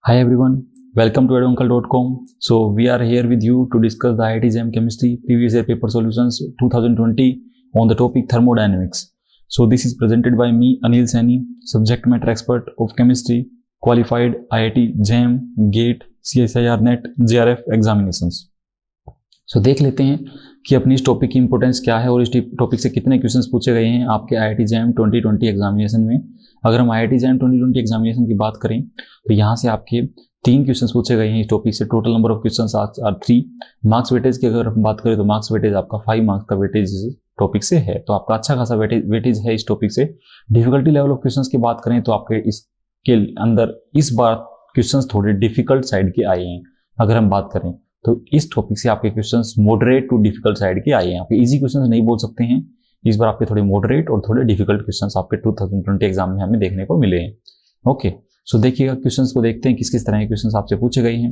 Hi everyone, welcome to edunkle.com. So we are here with you to discuss the IIT JAM Chemistry previous year paper solutions 2020 on the topic thermodynamics. So this is presented by me Anil Saini, subject matter expert of chemistry, qualified IIT JAM, GATE, CSIR NET, JRF examinations. So देख लेते हैं कि अपनी इस topic की importance क्या है और इस टॉपिक से कितने क्वेश्चंस पूछे गए हैं आपके IIT JAM 2020 एग्जामिनेशन में। अगर हम IIT JAM 2020 एग्जामिनेशन की बात करें तो यहाँ से आपके 3 क्वेश्चंस पूछे गए हैं इस टॉपिक से। Total number of questions are 3। Marks weightage की अगर हम बात करें तो मार्क्स वेटेज आपका 5 मार्क्स का वेटेज इस टॉपिक से है, तो आपका अच्छा खासा वेटेज है इस टॉपिक से। डिफिकल्टी लेवल ऑफ क्वेश्चंस की बात करें तो आपके इसके अंदर इस बार क्वेश्चंस थोड़े डिफिकल्ट साइड के आए हैं। अगर हम बात करें तो इस टॉपिक से आपके questions moderate to difficult side के आए हैं। आपके इजी क्वेश्चंस नहीं बोल सकते हैं, इस बार आपके थोड़े मॉडरेट और थोड़े डिफिकल्ट क्वेश्चंस आपके 2020 एग्जाम में हमें देखने को मिले हैं। ओके, सो देखिएगा क्वेश्चंस को देखते हैं किस किस तरह के क्वेश्चंस आपसे पूछे गए हैं।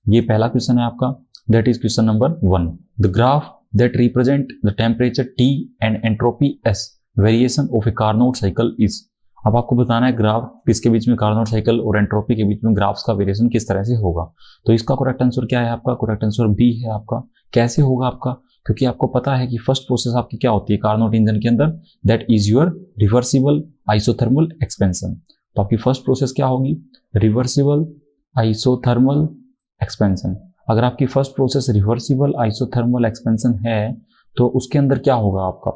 ये पहला क्वेश्चन है आपका, that is question number 1। The graph that represent the temperature T and entropy S variation of A Carnot cycle is. अब आपको बताना है ग्राफ किसके बीच में, कार्नोट साइकिल और एंट्रोपी के बीच में ग्राफ्स का वेरिएशन किस तरह से होगा। तो इसका करेक्ट आंसर क्या है आपका? करेक्ट आंसर बी है आपका। कैसे होगा आपका? क्योंकि आपको पता है कि फर्स्ट प्रोसेस आपकी क्या होती है कार्नोट इंजन के अंदर, that is your reversible isothermal expansion. तो आपकी फर्स्ट प्रोसेस क्या होगी? Reversible isothermal expansion. अगर आपकी first process reversible isothermal expansion है तो उसके अंदर क्या होगा आपका?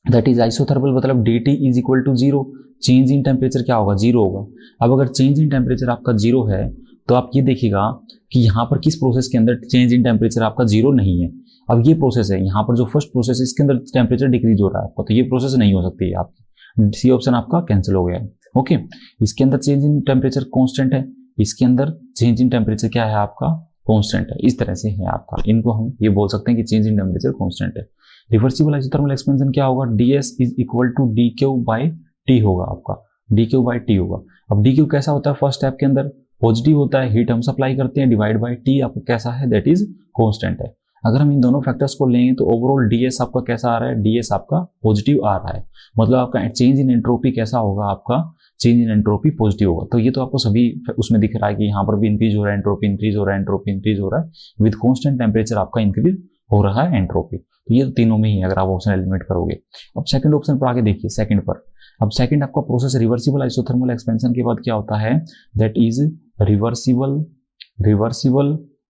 दैट इज आइसोथर्मल मतलब dt is equal to 0। Change in temperature क्या होगा? 0 होगा। अब अगर चेंज इन टेम्परेचर आपका 0 है तो आप ये देखिएगा कि यहाँ पर किस प्रोसेस के अंदर चेंज इन टेम्परेचर आपका 0 नहीं है। अब ये प्रोसेस है, यहाँ पर जो फर्स्ट प्रोसेस है इसके अंदर टेम्परेचर डिक्रीज हो रहा है आपका, तो ये प्रोसेस नहीं हो सकती है आपकी। सी ऑप्शन आपका कैंसिल हो गया है। ओके, इसके अंदर चेंज इन टेम्परेचर कॉन्स्टेंट है, इसके अंदर चेंज इन टेम्परेचर क्या है आपका? कॉन्स्टेंट है। इस तरह से है आपका, इनको हम ये बोल सकते हैं कि चेंज इन टेम्परेचर कॉन्स्टेंट है। रिवर्सिबल आइसोथर्मल एक्सपेंशन क्या होगा? ds is equal to dq by T होगा आपका, dq बाई टी होगा। अब dq कैसा होता है? फर्स्ट स्टेप के अंदर पॉजिटिव होता है, हीट हम सप्लाई करते हैं, डिवाइड बाई टी आपका कैसा है? दैट इज कॉन्स्टेंट है। अगर हम इन दोनों फैक्टर्स को लेंगे तो ओवरऑल ds आपका कैसा आ रहा है? ds आपका पॉजिटिव आ रहा है, मतलब आपका चेंज इन एंट्रोपी कैसा होगा? आपका चेंज इन एंट्रोपी पॉजिटिव होगा। तो ये तो आपको सभी उसमें दिख रहा है कि यहाँ पर भी इंक्रीज हो रहा है एंट्रोपी, इंक्रीज हो रहा है एंट्रोपी, इंक्रीज हो रहा है विद कॉन्स्टेंट टेम्परेचर आपका इंक्रीज हो रहा है एंट्रोपी। तो ये तीनों में ही अगर आप ऑप्शन एलिमिनेट करोगे। अब सेकंड ऑप्शन पर आगे देखिए, सेकंड पर। अब सेकंड आपका प्रोसेस रिवर्सिबल आइसोथर्मल एक्सपेंशन के बाद क्या होता है? That is reversible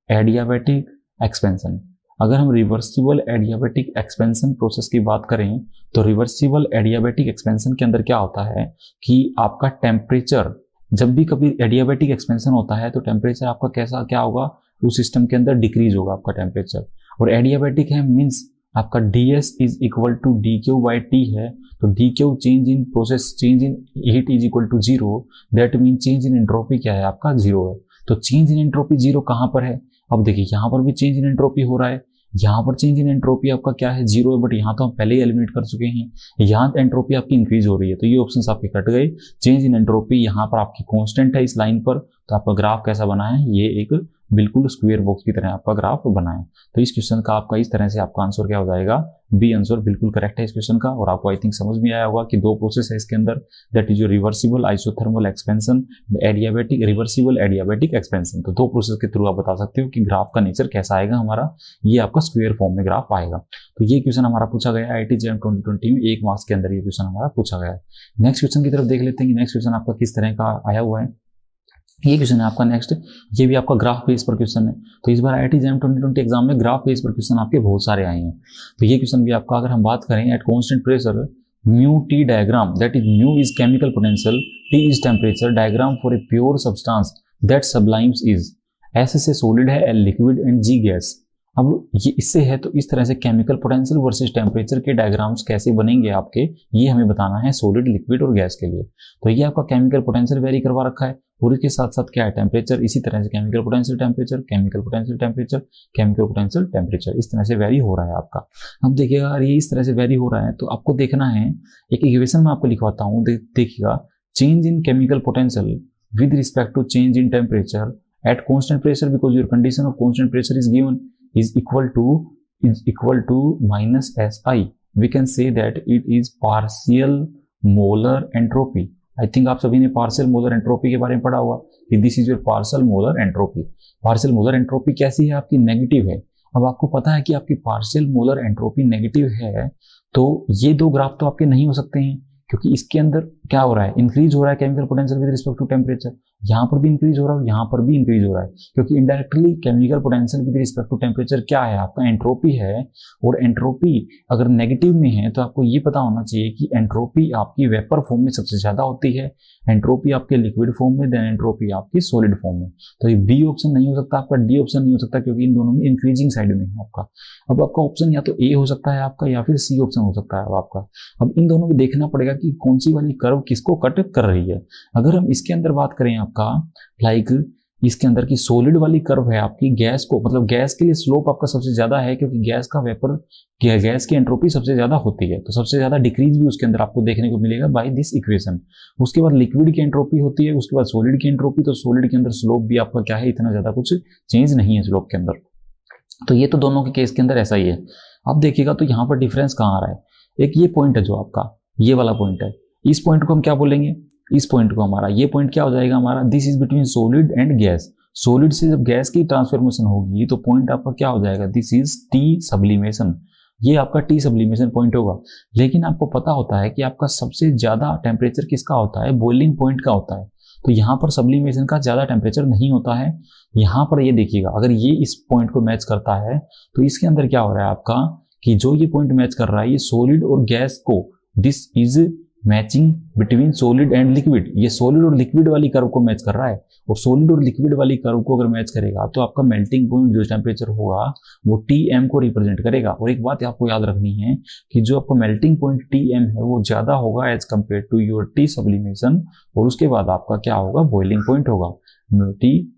adiabatic expansion. अगर हम रिवर्सिबल एडियाबैटिक एक्सपेंशन प्रोसेस की बात करें तो रिवर्सिबल एडियाबैटिक एक्सपेंशन के अंदर क्या होता है कि आपका टेम्परेचर, जब भी कभी एडियाबैटिक एक्सपेंशन होता है तो टेम्परेचर आपका कैसा क्या होगा? उस सिस्टम के अंदर डिक्रीज होगा आपका टेम्परेचर। और एडियाबैटिक है मीन्स आपका ds is equal to dq by T है, तो dq change in process, change in heat is equal to 0, that mean change in entropy क्या है आपका? 0 है। तो चेंज इन एंट्रोपी 0 कहाँ पर है? अब देखिए यहाँ पर भी चेंज इन एंट्रोपी हो रहा है, यहाँ पर चेंज इन एंट्रोपी आपका क्या है? 0 है, बट यहाँ तो हम पहले ही एलिमिनेट कर चुके हैं। यहाँ एंट्रोपी आपकी इंक्रीज हो रही है, तो ये ऑप्शंस आपके कट गए। चेंज इन एंट्रोपी यहाँ पर आपकी कांस्टेंट है इस लाइन पर, तो आपका ग्राफ कैसा बना है? ये एक बिल्कुल स्क्वायर बॉक्स की तरह आपका ग्राफ बना है। तो इस क्वेश्चन का आपका इस तरह से आपका आंसर क्या हो जाएगा? बी आंसर बिल्कुल करेक्ट है इस क्वेश्चन का। और आपको आई थिंक समझ में आया होगा कि 2 प्रोसेस है इसके अंदर, that is your reversible isothermal expansion, adiabatic, reversible adiabatic expansion. तो 2 प्रोसेस के थ्रू आप बता सकते हो कि ग्राफ का नेचर कैसा आएगा हमारा, ये आपका स्क्वायर फॉर्म में ग्राफ आएगा। तो ये क्वेश्चन हमारा पूछा गया IIT JAM 2020 में, 1 मार्क्स के अंदर ये क्वेश्चन हमारा पूछा गया है। नेक्स्ट क्वेश्चन की तरफ देख लेते हैं कि नेक्स्ट क्वेश्चन आपका किस तरह का आया हुआ है। ये क्वेश्चन है आपका नेक्स्ट, ये भी आपका ग्राफ बेस पर क्वेश्चन है। तो इस बार IIT JAM 2020 एग्जाम में ग्राफ बेस पर क्वेश्चन आपके बहुत सारे आए हैं। तो ये क्वेश्चन भी आपका, अगर हम बात करें at constant pressure mu T diagram, that is mu is chemical potential, T is temperature, diagram for a pure substance that सब्लाइम्स is. S से सॉलिड है, L liquid and G gas. अब ये इससे है तो इस तरह से केमिकल पोटेंशियल वर्सेस टेम्परेचर के डायग्राम्स कैसे बनेंगे आपके, ये हमें बताना है सॉलिड, लिक्विड और गैस के लिए। तो ये आपका केमिकल पोटेंशियल वेरी करवा रखा है और इसके साथ साथ क्या है? टेम्परेचर। इसी तरह से chemical potential temperature, chemical potential temperature, chemical potential temperature, इस तरह से वेरी हो रहा है आपका। अब देखिएगा अगर ये इस तरह से वेरी हो रहा है तो आपको देखना है, एक इक्वेशन में आपको लिखवाता हूँ, देखिएगा change in chemical potential with respect to change in temperature at constant pressure, because your condition of constant pressure is given, is equal to minus SI. We can say that it is partial molar entropy, I think आप सभी ने partial molar entropy के बारे में पढ़ा हुआ कि this is your partial molar entropy. Partial molar entropy कैसी है, आपकी नेगेटिव है। अब आपको पता है कि आपकी पार्शियल मोलर एंट्रोपी नेगेटिव है, तो ये दो ग्राफ तो आपके नहीं हो सकते हैं, क्योंकि इसके अंदर क्या हो रहा है, इंक्रीज हो रहा है chemical potential with respect to temperature. यहाँ पर भी इंक्रीज हो रहा है, यहाँ पर भी इंक्रीज हो रहा है, क्योंकि indirectly chemical potential with respect to temperature क्या है, आपका एंट्रोपी है। और एंट्रोपी अगर नेगेटिव में है तो आपको ये पता होना चाहिए कि एंट्रोपी आपकी वेपर फॉर्म में सबसे ज्यादा होती है, एंट्रोपी आपके लिक्विड फॉर्म में, देन एंट्रोपी आपकी सॉलिड फॉर्म में। तो ये बी ऑप्शन नहीं हो सकता आपका, डी ऑप्शन नहीं हो सकता, क्योंकि इन दोनों में इंक्रीजिंग साइड में है आपका। अब आपका ऑप्शन या तो ए हो सकता है आपका, या फिर सी ऑप्शन हो सकता है अब आपका। अब इन दोनों में देखना पड़ेगा कि कौन सी वाली कर्व किसको कट कर रही है। अगर हम इसके अंदर बात करें आपका, लाइक इसके अंदर की सॉलिड वाली कर्व है आपकी, गैस को मतलब गैस के लिए स्लोप आपका सबसे ज्यादा है, क्योंकि गैस का वेपर गैस की एंट्रोपी सबसे ज्यादा होती है, तो सबसे ज्यादा डिक्रीज भी उसके अंदर आपको देखने को मिलेगा बाय दिस इक्वेशन। उसके बाद लिक्विड की एंट्रोपी होती है, उसके बाद सॉलिड की एंट्रोपी, तो सॉलिड के अंदर स्लोप भी आपका क्या है, इतना ज्यादा कुछ चेंज नहीं है स्लोप के अंदर। तो ये तो दोनों के केस के अंदर ऐसा ही है। अब देखिएगा तो यहाँ पर डिफरेंस कहाँ आ रहा है, एक ये पॉइंट है जो आपका ये वाला पॉइंट है, इस पॉइंट को हम क्या बोलेंगे, इस पॉइंट को हमारा ये पॉइंट क्या हो जाएगा हमारा, this is between solid and gas. Solid से जब गैस की ट्रांसफॉर्मेशन होगी तो पॉइंट आपका क्या हो जाएगा, दिस इज टी सब्लिमेशन, ये आपका टी सब्लिमेशन पॉइंट होगा। लेकिन आपको पता होता है कि आपका सबसे ज्यादा टेम्परेचर किसका होता है, बॉइलिंग पॉइंट का होता है, तो यहाँ पर सब्लिमेशन का ज्यादा टेम्परेचर नहीं होता है। यहाँ पर ये देखिएगा, अगर ये इस पॉइंट को मैच करता है तो इसके अंदर क्या हो रहा है आपका, कि जो ये पॉइंट मैच कर रहा है ये सॉलिड और गैस को, this is matching between solid and liquid, ये सॉलिड और लिक्विड वाली कर्व को मैच कर रहा है। और सॉलिड और लिक्विड वाली कर्व को अगर मैच करेगा तो आपका मेल्टिंग पॉइंट जो टेम्परेचर होगा वो Tm को रिप्रेजेंट करेगा। और एक बात आपको याद रखनी है कि जो आपका मेल्टिंग पॉइंट Tm है वो ज्यादा होगा as compare to your T sublimation, और उसके बाद आपका क्या होगा, बॉइलिंग पॉइंट होगा, टी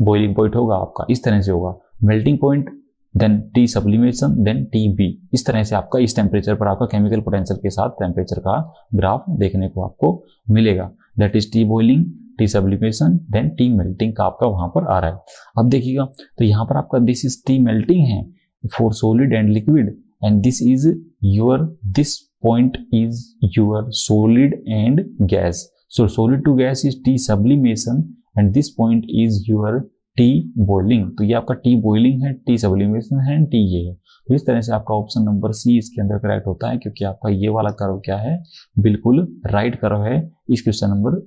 बॉइलिंग पॉइंट होगा आपका, इस तरह से होगा, melting point then T sublimation then Tb। इस तरह से आपका इस टेम्परेचर पर आपका केमिकल पोटेंशियल के साथ टेम्परेचर का ग्राफ देखने को आपको मिलेगा, that is T boiling, T sublimation then T melting का आपका वहां पर आ रहा है। अब देखिएगा तो यहाँ पर आपका दिस इज टी मेल्टिंग है for solid and liquid, and this is your, this point is your solid and gas, so solid to gas is T sublimation and this point is your T boiling. तो ये आपका T boiling है, T sublimation है, T ये है। तो इस तरह से आपका ऑप्शन नंबर सी इसके अंदर करेक्ट होता है, क्योंकि आपका ये वाला कर्व क्या है, बिल्कुल राइट कर्व है इस क्वेश्चन नंबर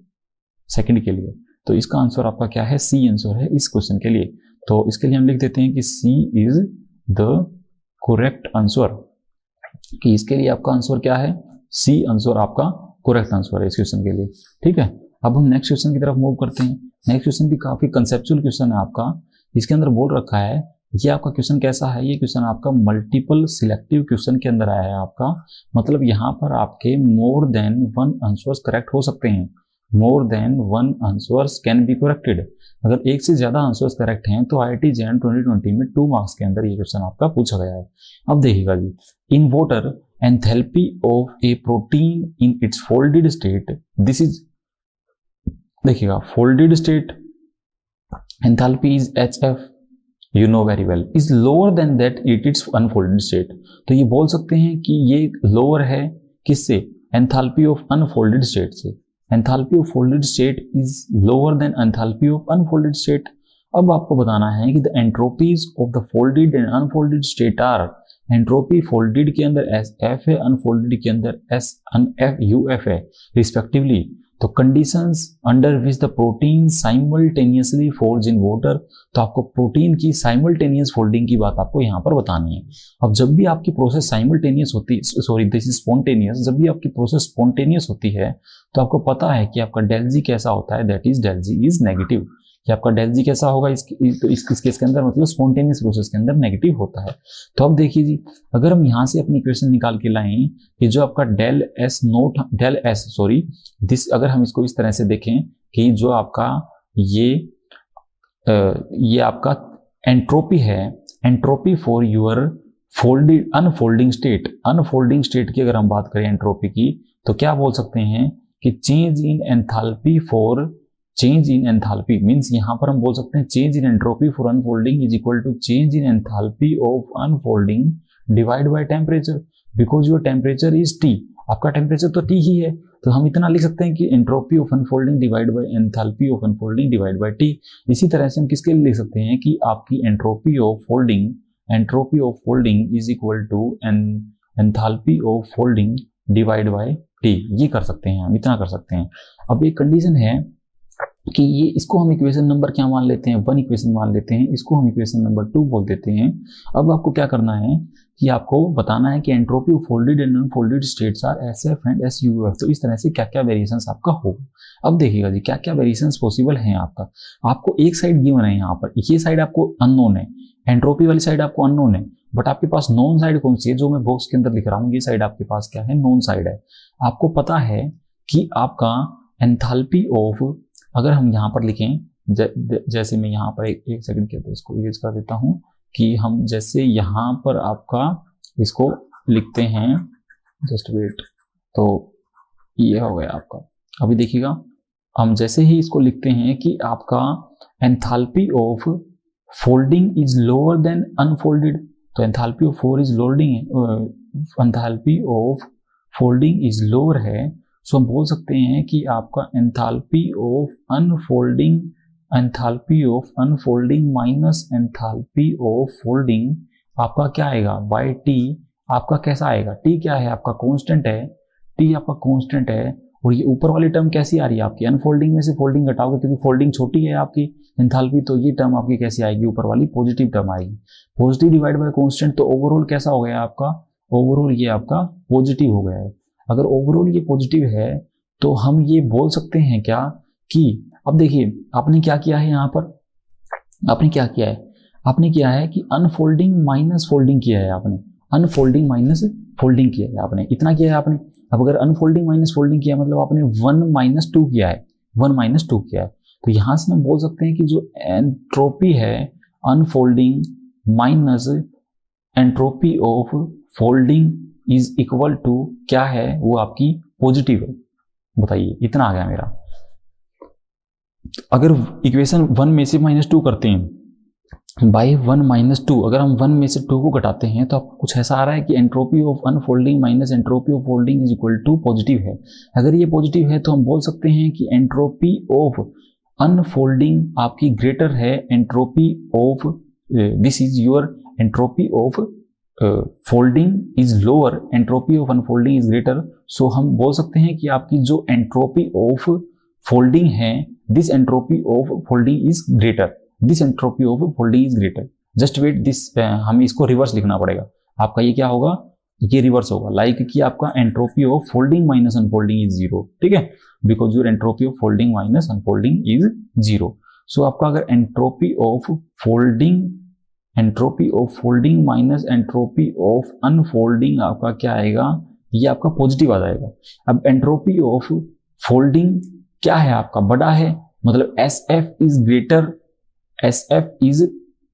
सेकंड के लिए। तो इसका आंसर आपका क्या है, सी आंसर है इस क्वेश्चन के लिए। तो इसके लिए हम लिख देते हैं कि सी इज द करेक्ट आंसर, कि इसके लिए आपका आंसर क्या है, सी आंसर आपका करेक्ट आंसर है इस क्वेश्चन के लिए। ठीक है, अब हम नेक्स्ट क्वेश्चन की तरफ मूव करते हैं। नेक्स्ट क्वेश्चन भी काफी कंसेप्चुअल क्वेश्चन है आपका। इसके अंदर बोल रखा है, ये आपका क्वेश्चन कैसा है, ये क्वेश्चन आपका मल्टीपल सिलेक्टिव क्वेश्चन के अंदर आया है आपका, मतलब यहाँ पर आपके more than one answers correct हो सकते हैं, more than one answers can be corrected. अगर एक से ज्यादा आंसर्स करेक्ट हैं तो IIT JEE 2020 में 2 मार्क्स के अंदर ये क्वेश्चन आपका पूछा गया है। अब देखिएगा जी, in water enthalpy of a protein in its folded state, this is, देखिएगा folded state enthalpy is HF, you know very well, is lower than that it its unfolded state. तो ये बोल सकते हैं कि ये लोअर है किससे, एंथैल्पी ऑफ अनफोल्डेड स्टेट से। Enthalpy of folded state is lower than enthalpy of unfolded state. अब आपको बताना है कि the entropies of the folded and unfolded state are, entropy folded के अंदर SF है, अनफोल्डेड के अंदर UF है रिस्पेक्टिवली। तो conditions under which the protein simultaneously folds in water, तो आपको प्रोटीन की साइमल्टेनियस फोल्डिंग की बात आपको यहाँ पर बतानी है। अब जब भी आपकी प्रोसेस साइमल्टेनियस होती, सॉरी दिस इज स्पॉन्टेनियस, जब भी आपकी प्रोसेस स्पॉन्टेनियस होती है तो आपको पता है कि आपका डेल जी कैसा होता है, that is del G is negative, कि आपका डेल जी कैसा होगा इस केस के अंदर, मतलब स्पॉन्टेनियस प्रोसेस के अंदर नेगेटिव होता है। तो अब देखिए जी, अगर हम यहाँ से अपनी इक्वेशन निकाल के लाएं कि जो आपका डेल एस सॉरी दिस, अगर हम इसको इस तरह से देखें कि जो आपका ये आपका एंट्रोपी है, entropy for your folded unfolding state की अगर हम बात करें एंट्रोपी की, तो क्या बोल सकते हैं कि change in enthalpy for, change in enthalpy means यहाँ पर हम बोल सकते हैं change in entropy for unfolding is equal to change in enthalpy of unfolding divide by temperature, because your temperature is T आपका टेम्परेचर तो T ही है, तो हम इतना लिख सकते हैं कि entropy of unfolding divide by enthalpy of unfolding divide by T। इसी तरह से हम किसके लिए लिख सकते हैं कि आपकी entropy of folding is equal to enthalpy of folding divide by T। ये कर सकते हैं, हम इतना कर सकते हैं। अब एक कंडीशन है कि ये इसको हम इक्वेशन नंबर क्या मान लेते हैं, 1 इक्वेशन मान लेते हैं, इसको हम इक्वेशन नंबर 2 बोल देते हैं। अब आपको क्या करना है कि आपको बताना है कि entropy of folded and unfolded states are SF and SUF। तो इस तरह से क्या क्या वेरिएशंस आपका होगा। अब देखिएगा जी क्या क्या वेरिएशंस पॉसिबल हैं आपका। आपको एक साइड गिवन है, यहाँ पर ये साइड आपको अननोन है, एंट्रोपी वाली साइड आपको अननोन है, बट आपके पास नोन साइड कौन सी है, जो मैं बॉक्स के अंदर लिख रहा हूँ, ये साइड आपके पास क्या है, नोन साइड है। आपको पता है कि आपका एंथैल्पी ऑफ, अगर हम यहाँ पर लिखें जैसे मैं यहाँ पर एक सेकंड के अंदर इसको इरेज कर देता हूँ कि हम जैसे यहाँ पर आपका इसको लिखते हैं, जस्ट वेट, तो ये हो गया आपका। अभी देखिएगा हम जैसे ही इसको लिखते हैं कि आपका enthalpy of folding is lower than unfolded, तो enthalpy of enthalpy of folding is lower है, सो हम बोल सकते हैं कि आपका enthalpy of unfolding minus enthalpy of folding आपका क्या आएगा बाय T। आपका कैसा आएगा, T क्या है आपका कांस्टेंट है, T आपका कांस्टेंट है। और ये ऊपर वाली टर्म कैसी आ रही है आपकी, अनफोल्डिंग में से फोल्डिंग घटाओगे क्योंकि फोल्डिंग छोटी है आपकी एंथैल्पी, तो ये टर्म आपकी कैसी आएगी, ऊपर वाली पॉजिटिव टर्म आएगी। पॉजिटिव डिवाइड बाय कांस्टेंट, तो ओवरऑल कैसा हो गया आपका, ओवरऑल ये आपका पॉजिटिव हो गया है। अगर ओवरऑल ये पॉजिटिव है तो हम ये बोल सकते हैं क्या कि, अब देखिए आपने क्या किया है यहाँ पर, आपने क्या किया है, आपने किया है कि अनफोल्डिंग माइनस फोल्डिंग किया है आपने, अनफोल्डिंग माइनस फोल्डिंग किया है आपने, इतना किया है आपने। अब अगर अनफोल्डिंग माइनस फोल्डिंग किया मतलब आपने 1 - 2 किया है, 1 - 2 किया है। तो यहां से हम बोल सकते हैं कि जो एंट्रोपी है unfolding minus entropy of folding is equal to क्या है, वो आपकी पॉजिटिव है। बताइए इतना आ गया मेरा। अगर इक्वेशन 1 में से -2 करते हैं बाय 1 - 2, अगर हम 1 में से 2 को घटाते हैं तो आपको कुछ ऐसा आ रहा है कि entropy of unfolding minus entropy of folding is equal to positive है। अगर ये पॉजिटिव है तो हम बोल सकते हैं कि एंट्रोपी ऑफ अनफोल्डिंग आपकी ग्रेटर है entropy of, this is your entropy of folding is lower, entropy of unfolding is greater. So हम बोल सकते हैं कि आपकी जो एंट्रोपी ऑफ फोल्डिंग है, this entropy of folding is greater, this entropy of folding is greater. Just wait this, हमें इसको रिवर्स लिखना पड़ेगा। आपका ये क्या होगा, ये रिवर्स होगा, लाइक कि आपका entropy of folding minus unfolding is 0, ठीक है, because your entropy of folding minus unfolding is 0। सो आपका अगर entropy of folding minus entropy of unfolding आपका क्या आएगा, ये आपका पॉजिटिव आ जाएगा। अब एंट्रोपी ऑफ फोल्डिंग क्या है आपका, बड़ा है, मतलब SF is greater, SF is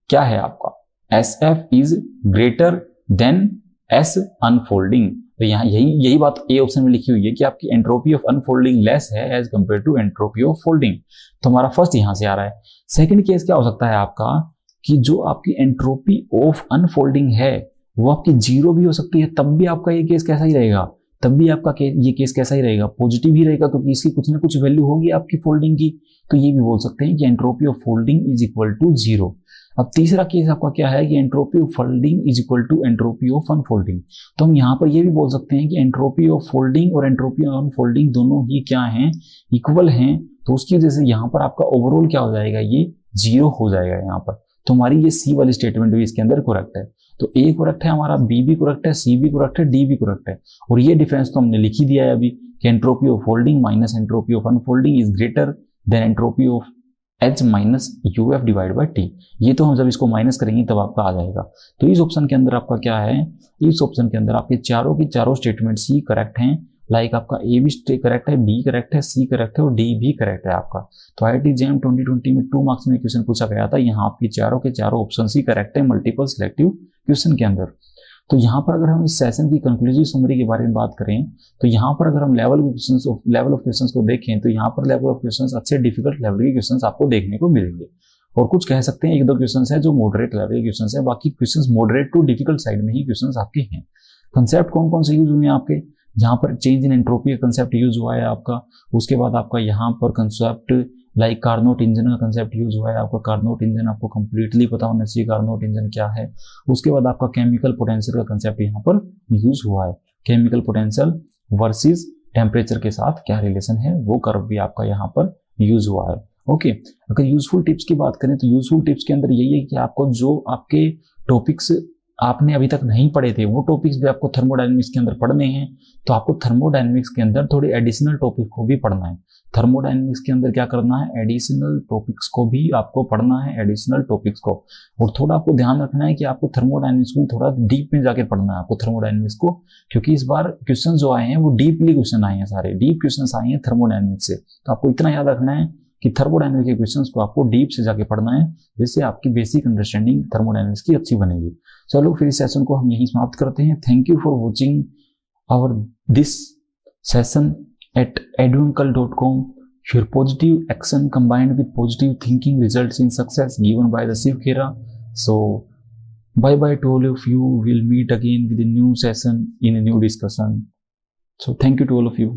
क्या है आपका, SF is greater than S unfolding. तो यहाँ यही बात ए ऑप्शन में लिखी हुई है कि आपकी एंट्रोपी ऑफ अनफोल्डिंग लेस है as compare to entropy of folding. तो हमारा फर्स्ट यहां से आ रहा है। सेकंड केस क्या हो सकता है आपका कि जो आपकी एंट्रोपी ऑफ अनफोल्डिंग है वो आपकी 0 भी हो सकती है, तब भी आपका ये केस कैसा ही रहेगा, तब भी आपका ये केस कैसा ही रहेगा, पॉजिटिव ही रहेगा, क्योंकि इसकी कुछ ना कुछ वैल्यू होगी आपकी फोल्डिंग की। तो ये भी बोल सकते हैं कि entropy of folding is equal to 0। अब तीसरा केस आपका क्या है कि entropy of folding is equal to entropy of unfolding. तो हम यहाँ पर ये भी बोल सकते हैं कि एंट्रोपी ऑफ फोल्डिंग और एंट्रोपी ऑफ अनफोल्डिंग दोनों ही क्या हैं, इक्वल हैं। तो उसकी वजह से यहाँ पर आपका ओवरऑल क्या हो जाएगा, ये 0 हो जाएगा यहाँ पर। तो हमारी ये सी वाली स्टेटमेंट भी इसके अंदर करेक्ट है। तो ए करेक्ट है हमारा, बी भी करेक्ट है, सी भी करेक्ट है, डी भी करेक्ट है। और ये डिफरेंस तो हमने लिख ही दिया है अभी कि entropy of folding minus entropy of unfolding is greater than entropy of H minus UF divide by T। ये तो हम जब इसको माइनस करेंगे तब आपका आ जाएगा। तो इस ऑप्शन के अंदर आपका क्या है, इस ऑप्शन के अंदर आपके चारों की चारों स्टेटमेंट सी करेक्ट हैं, लाइक आपका ए भी करेक्ट है, बी करेक्ट है, सी करेक्ट है और डी भी करेक्ट है आपका। तो IIT JAM 2020 में 2 मार्क्स में क्वेश्चन पूछा गया था, यहाँ आपकी चारों के चारों ऑप्शन ही करेक्ट है मल्टीपल सिलेक्टिव क्वेश्चन के अंदर। तो यहाँ पर अगर हम इस सेशन की कंक्लूसिव समरी के बारे में बात करें तो यहाँ पर अगर हम लेवल ऑफ क्वेश्चंस को देखें तो यहाँ पर लेवल ऑफ क्वेश्चंस अच्छे डिफिकल्ट लेवल के क्वेश्चंस आपको देखने को मिलेंगे। और कुछ कह सकते हैं 1-2 क्वेश्चंस है जो मॉडरेट लेवल के क्वेश्चंस है, बाकी questions moderate to difficult side में ही क्वेश्चंस आपके हैं। कंसेप्ट कौन कौन से यूज हुए हैं आपके, यहाँ पर चेंज इन एंट्रोपी का कंसेप्ट यूज हुआ है आपका। उसके बाद आपका यहाँ पर कंसेप्ट लाइक कार्नोट इंजन का कंसेप्ट यूज हुआ है आपका। कार्नोट इंजन आपको कंप्लीटली पता होना चाहिए कार्नोट इंजन क्या है। उसके बाद आपका केमिकल पोटेंशियल का कंसेप्ट यहाँ पर यूज हुआ है। केमिकल पोटेंशियल वर्सेस टेम्परेचर के साथ क्या रिलेशन है वो कर्व भी आपका यहाँ पर यूज हुआ है। ओके, अगर यूजफुल टिप्स की बात करें तो यूजफुल टिप्स के अंदर यही है कि आपको जो आपके टॉपिक्स आपने अभी तक नहीं पढ़े थे वो टॉपिक्स भी आपको थर्मोडायनेमिक्स के अंदर पढ़ने हैं। तो आपको थर्मोडायनेमिक्स के अंदर थोड़े एडिशनल टॉपिक को भी पढ़ना है। थर्मोडायनेमिक्स के अंदर क्या करना है, एडिशनल टॉपिक्स को भी आपको पढ़ना है, एडिशनल टॉपिक्स को। और थोड़ा आपको ध्यान रखना है कि आपको थर्मोडायनेमिक्स को थोड़ा डीप में जाकर पढ़ना है आपको थर्मोडायनेमिक्स को, क्योंकि इस बार क्वेश्चन जो आए हैं वो डीपली क्वेश्चन आए हैं, सारे डीप क्वेश्चन आए हैं थर्मोडायनेमिक्स से। तो आपको इतना याद रखना है कि थर्मोडायनेमिक्स के क्वेश्चंस को आपको डीप से जाके पढ़ना है, जिससे आपकी बेसिक अंडरस्टैंडिंग थर्मोडायनेमिक्स की अच्छी बनेगी। चलो फिर इस सेशन को हम यहीं समाप्त करते हैं। Thank you for watching our this session at eduuncle.com. Your positive action combined with positive thinking results in success, given by the Shiv Khera. So bye bye to all of you. We'll meet again with a new session in a new discussion. So thank you to all of you.